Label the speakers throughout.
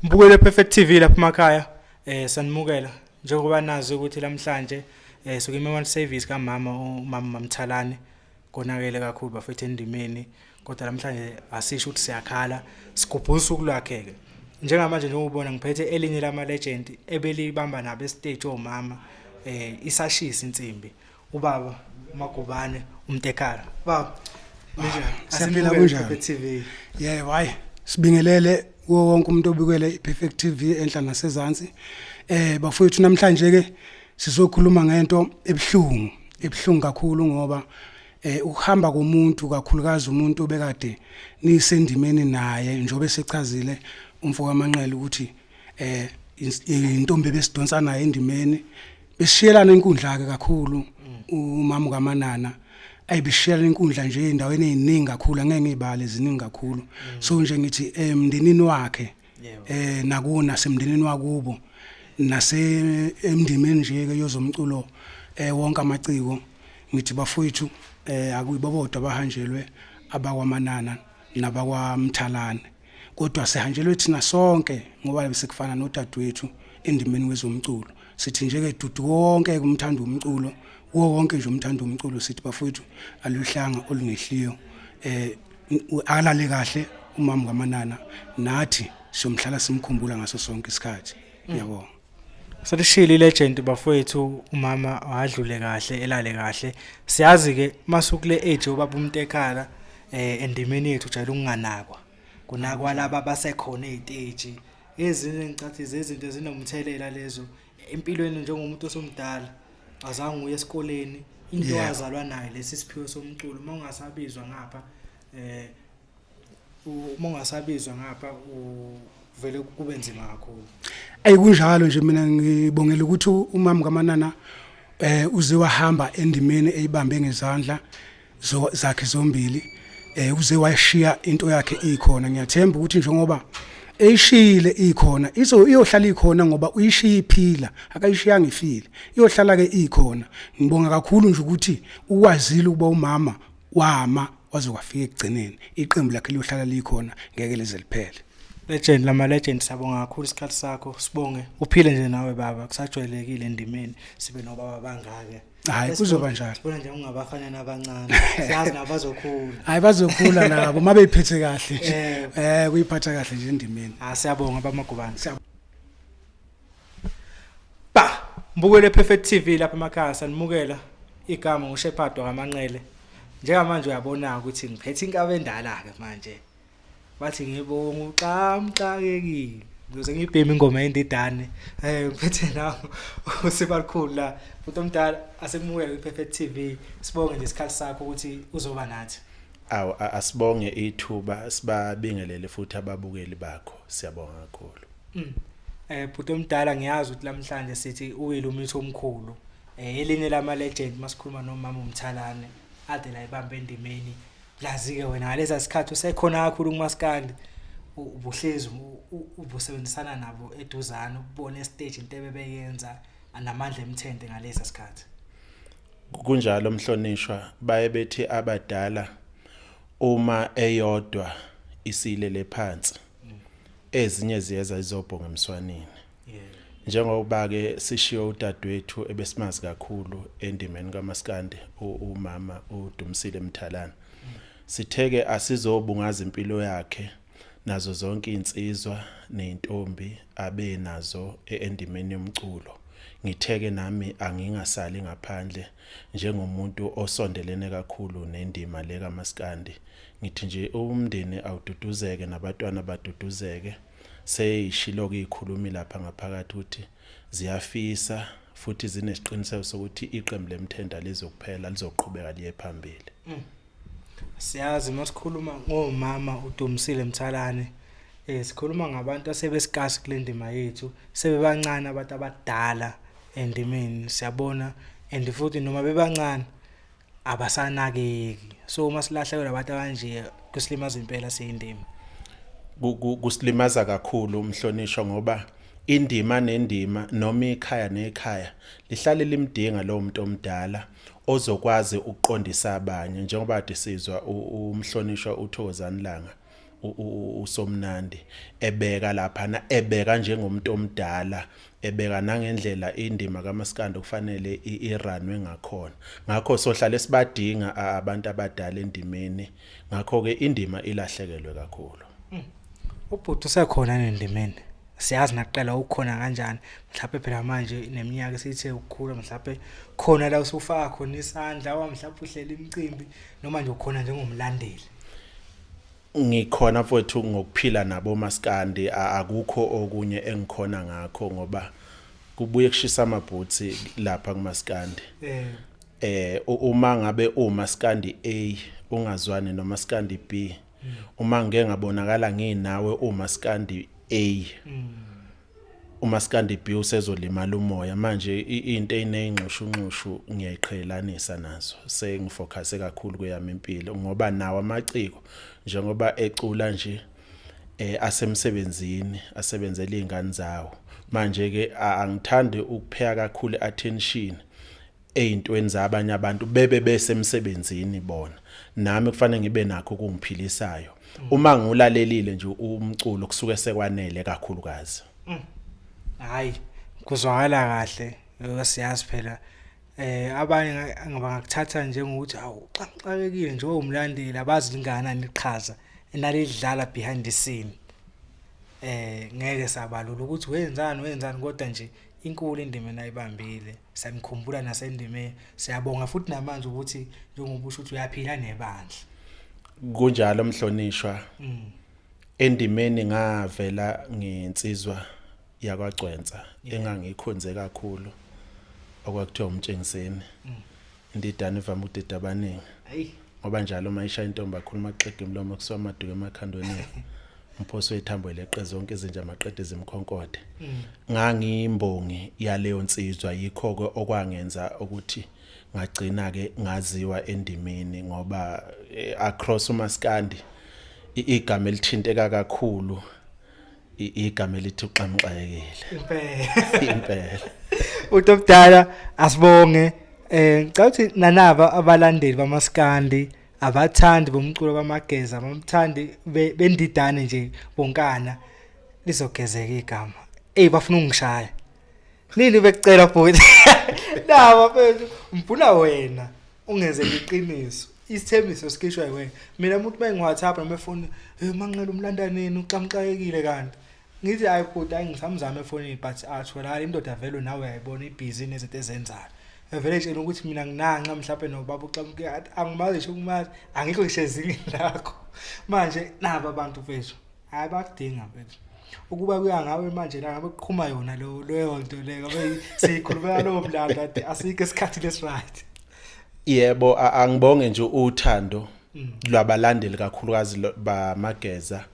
Speaker 1: Mbukele Perfect TV lapha emakhaya sanimukela njengoba nazi ukuthi namhlanje sokuyima service umama Mthalane konakele kakhulu bafethu endimeni kodwa namhlanje asisho ukuthi siyakhala sigubha usuku lwakhe ke njengamanje njengobona ngiphethe elinye lama legend ebelibamba nabo stage omama isashisa insimbi ubaba Magubane umtekhala baba
Speaker 2: siyaphila kunjani
Speaker 1: TV
Speaker 2: hayi sibingelele wonke umuntu obukele iPerfect TV enhla nasezantsi bafowethu namhlanje ke sizokhuluma ngento ebuhlungu kakhulu ngoba ukuhamba komuntu kakhulukazi umuntu obekade nisendimeni naye njobe sechazile umfoko kaManqele ukuthi intombi besidonsa naye endimeni besishiyelana inkundla ke kakhulu umama kaManana ayibishiyela inkundla nje endaweni eziningi kakhulu angeke ngibale eziningi kakhulu so nje ngithi emndenini wakhe nakuna semndenini wakubo nase emndimeni nje ke yozomculo wonke amaciko ngithi bafowethu akuyibobodwa bahanjelwe abakwaManana nabakwaMthalane kodwa sihanjelwe thina sonke ngoba besekufana nodadewethu endimeni wezomculo sithi nje ke dudu wonke kumthanda umculo wonke nje umthanda umculo sithi bafowethu aluhlanga olungehliyo alale kahle umama kaManana nathi somhlala simkhumbula ngaso sonke isikhathi ngiyabonga
Speaker 1: Salishila ilegend bafowethu umama wadlule kahle elale kahle siyazi ke masukule age obaba umtekhala endimeni yethu jayele ukunganakwa kunakwa laba basekhona eziteji ezinye ngicathi izinto ezinomthelela lezo empilweni njengomuntu osomdala azange uye esikoleni into wazalwa nayo lesi siphiwo somculo ungasabizwa ngapha uvele kube nzima kakhulu
Speaker 2: ayikunjalo nje mina ngibongela ukuthi umama kaManana uze wahamba endimeni eyibambe ngezandla zakhe zombili uze washiya into yakhe ikhona ngiyathemba ukuthi njengoba eyishile ikhona iyohlala ikhona ngoba uyishiya iphila akayishiyanga ifile iyohlala ke ikhona ngibonga kakhulu nje ukuthi ukwazile ukuba umama wama waze kwafika ekugcineni iqembu lakhe liyohlala likhona ngeke lize liphele
Speaker 1: legend lama legend sabonga kakhulu isikhathi sakho sibonge uphile nje nawe baba kusajwayelekile endimeni sibe nobaba bangake
Speaker 2: hayi kuzoba njalo
Speaker 1: sibona nje ungabafana nabancane siyazi nabazokhula
Speaker 2: hayi bazokhula nabo mabe iphethe kahle kuyiphatha kahle nje endimeni
Speaker 1: siyabonga baMagubane mbukele Perfect TV lapha emakhaya sanimukela igama nguShepherd kaManqele njengamanje uyabona ukuthi ngiphethe inkaba endala ke manje bathi ngibonga uxamxakekile ngize ngibheme ingoma endidane ngiphethe nawo usibalikhulu la futhi omdala asemukela iPerfect TV sibonge nje isikhathi sakho ukuthi uzoba nathi
Speaker 3: asibonge ithuba sibabingelele futhi ababukeli bakho siyabonga kakhulu
Speaker 1: futhi omdala ngiyazi ukuthi namhlanje sithi uwile umitho omkhulu elinye lama legend masikhuluma nomama uMthalane ade la ibambe endimeni lazi ke wena ngaleza sikhathi usekhona kakhulu kuMaskandi ubuhlezi ubusebenzisana nabo eduzana ukubona stage into ebebeyenza namandla emthende ngaleza sikhathi
Speaker 3: kunjalo mhlonishwa baye bethi abadala uma eyodwa isilele phansi ezinye ziyeza izobhonga emswanini njengoba ke sishiyo udadewethu ebesimazi kakhulu endimeni kaMaskandi umama uDumsile Mthalane sitheke asizobungaza impilo yakhe nazo zonke insizwa nezintombi abe nazo endimeni yomculo ngitheke nami angingasali ngaphandle njengomuntu osondelene kakhulu nendima le kaMaskandi ngithi nje umndeni awududuzeke nabatwana baduduzeke seyishilo ikhulumi lapha ngaphakathi ukuthi ziyafisa futhi zinesiqiniseko sokuthi iqembu lemthenda lizokuphela lizoqhubeka liye phambili
Speaker 1: siyazi masikhuluma ngomama uDumsile Mthalane sikhuluma ngabantu asebesikasi kule ndima yethu sebebancane abantu abadala endimeni siyabona and futhi noma bebancane abasanakeki so masilahlekela abantu kanje kusilimaza impela siyindima
Speaker 3: kusilimaza kakhulu umhlonishwa ngoba indima nendima noma ikhaya nekhaya lihlale limdinga lo muntu omdala ozokwazi ukuqondisa abanye njengoba disizwa umhlonishwa uThokozani Langa uSomnandi ebeka lapha ebeka njengomuntu omdala ebeka nangendlela indima kaMaskandi kufanele iranwe ngakhona ngakho sohlala sibadinga abantu abadala endimeni ngakho ke indima ilahlekelwe kakhulu
Speaker 1: ubhuti usekhona endimeni siyazi naqala ukukhona kanjani mhlawumbe phela manje neminyaka esithe ukukhula mhlawumbe khona la usufaka khona isandla mhlawumbe uhlela imicimbi noma nje ukhona njengomlandeli
Speaker 3: ngikhona mfowethu ngokuphila nabo Maskandi akukho okunye engikhona ngakho ngoba kubuye kushisa amabhutsi lapha kuMaskandi uma ngabe uMaskandi A ungazwani noMaskandi B uma ngeke ngabonakala nginawe uMaskandi A uMaskandi B usezolimala umoya manje into eyinengxushunxushu ngiyayiqhelanisa nazo sengifocuse kakhulu kweyami impilo ngoba nawo amaciko njengoba ecula nje asemsebenzini asebenzela izingane zawo manje ke angithandi ukupheka kakhulu attention ezintweni zabanye abantu bebe besemsebenzini bona nami kufanele ngibe nakho ukungiphilisayo uma ngiulalelile nje umculo kusuke sekwanele kakhulukazi
Speaker 1: hayi kuzwakala kahle siyazi phela abanye ngabangakuthatha njengokuthi awu xaxakekile nje umlandeli abazi linganani iqhaza enalidlala behind the scene ngeke sabalula ukuthi wenzani kodwa nje inkulu indima enayibambile samkhumbula nasendimeni siyabonga futhi namanje ukuthi njengoba usho ukuthi uyaphila nebandla
Speaker 3: kunjalo mhlonishwa endimeni ngavela ngensizwa yakwaGcwensa engangikhonze kakhulu okwakuthiwa umtshengiseni indidane ivama udida abaningi ngoba njalo mayisha intombi akhuluma xege imlomo kusuka amaduke emakhandweni umphoso wethambo leqe zonke izinja amaqede zimkhonkode ngangiyimbongi yaleyo nsizwa yikho ke okwangenza ukuthi ngagcina ke ngaziwa endimeni ngoba across uMaskandi igama elithinteka kakhulu igama elithi uxamxayekile impela
Speaker 1: utobudala asibonge ngicabanga ukuthi nanaba abalandeli bamaskandi abathandi bomculo bamageza abamthandi bendidane nje bonkana lizogezeka igama bafuna ungishaya nini bekucela bhuti nawa mfethu mbula wena ungeze iqiniso isithembiso sikishwa wena mina umuntu bengiWhatsApp namefoni manqela umlandaneni uxamxayekile kanti ngithi hayi bhuti angisamzama efonini but athola indoda vele nawe uyayibona ibhizi nezinto ezenzayo vele etshela ukuthi mina nginanqa mhlawumbe nobaba uxamuke angimazi nje ukumazi angikho ngishezingeni lakho manje naba abantu mfethu hayi bakudinga mfethu ukuba kuya ngawe manje la ngabe kuqhuma yona leyo nto le ngabe sikhuluma lo mlando ati asike isikhathi lesright
Speaker 3: yebo angibonge nje uthando lwabalandeli kakhulukazi bamageza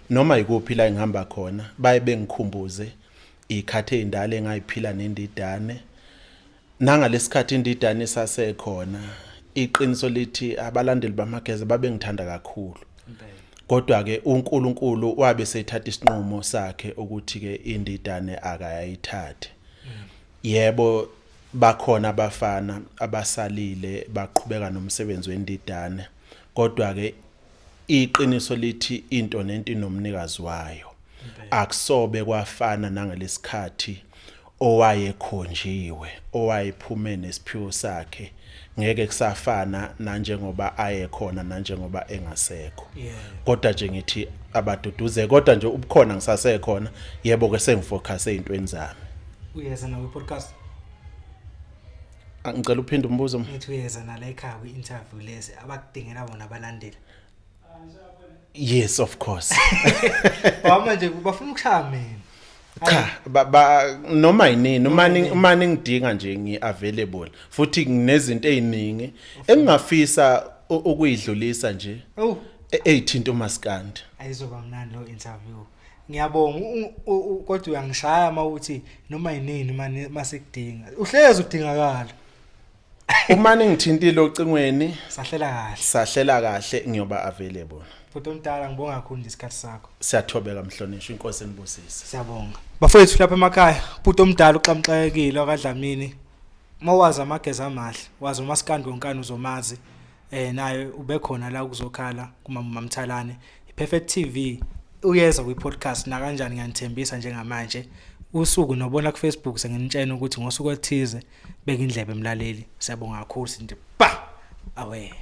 Speaker 3: noma ikuphi la engihamba khona baye bengikhumbuze ikhathe ezindala engayiphila nendidane nangalesikhathi indidane sasekhona iqiniso lithi abalandeli bamageza babengithanda kakhulu kodwa ke uNkulunkulu wabe sethatha isinqumo sakhe ukuthi ke indidane akayayithathe yebo bakhona abafana abasalile baqhubeka nomsebenzi wendidane kodwa ke iqiniso lithi into nento inomnikazi wayo akusobe kwafana nangalesikhathi owayekhonjiwe owayephume nesiphiwo sakhe ngeke kusafana nanjengoba ayekhona nanjengoba engasekho kodwa nje ngithi abaduduze kodwa nje ubukhona ngisasekhona yebo ke sengifocus ezintweni zami
Speaker 1: uyeza nawe podcast
Speaker 3: ngicela uphinde umbuzo
Speaker 1: ngithi uyeza nala ekhaya kwi-interview lezi abakudingela bona abalandeli
Speaker 3: yes of course
Speaker 1: manje bafuna ukushaya mina
Speaker 3: cha noma yini uma ningidinga nje ngiavailable futhi nginezinto eziningi engingafisa ukuyidlulisa nje eyithinto uMaskandi
Speaker 1: ayizoba mnandi lo interview ngiyabonga kodwa uyangishaya mawuthi noma yini masekudinga uhlezi udingakala
Speaker 3: uma ningithintile ocingweni
Speaker 1: sahlela
Speaker 3: kahle ngiyoba available
Speaker 1: futhi umdala ngibonga kakhulu isikhathi sakho
Speaker 3: siyathobeka mhlonishwa inkosi enibusise
Speaker 1: siyabonga bafowethu lapha emakhaya futhi omdala uxamxayekile akadlamini mawazi amageza amahle wazi uMaskandi wonkana uzomazi naye ube khona la ukuzokhala kuMamthalane Perfect TV uyeza kwi-podcast na kanjani ngiyanithembisa njengamanje usuku nobona ku Facebook senginitshena ukuthi ngosuku ethize beka indlebe emlaleli siyabonga kakhulu sinti awe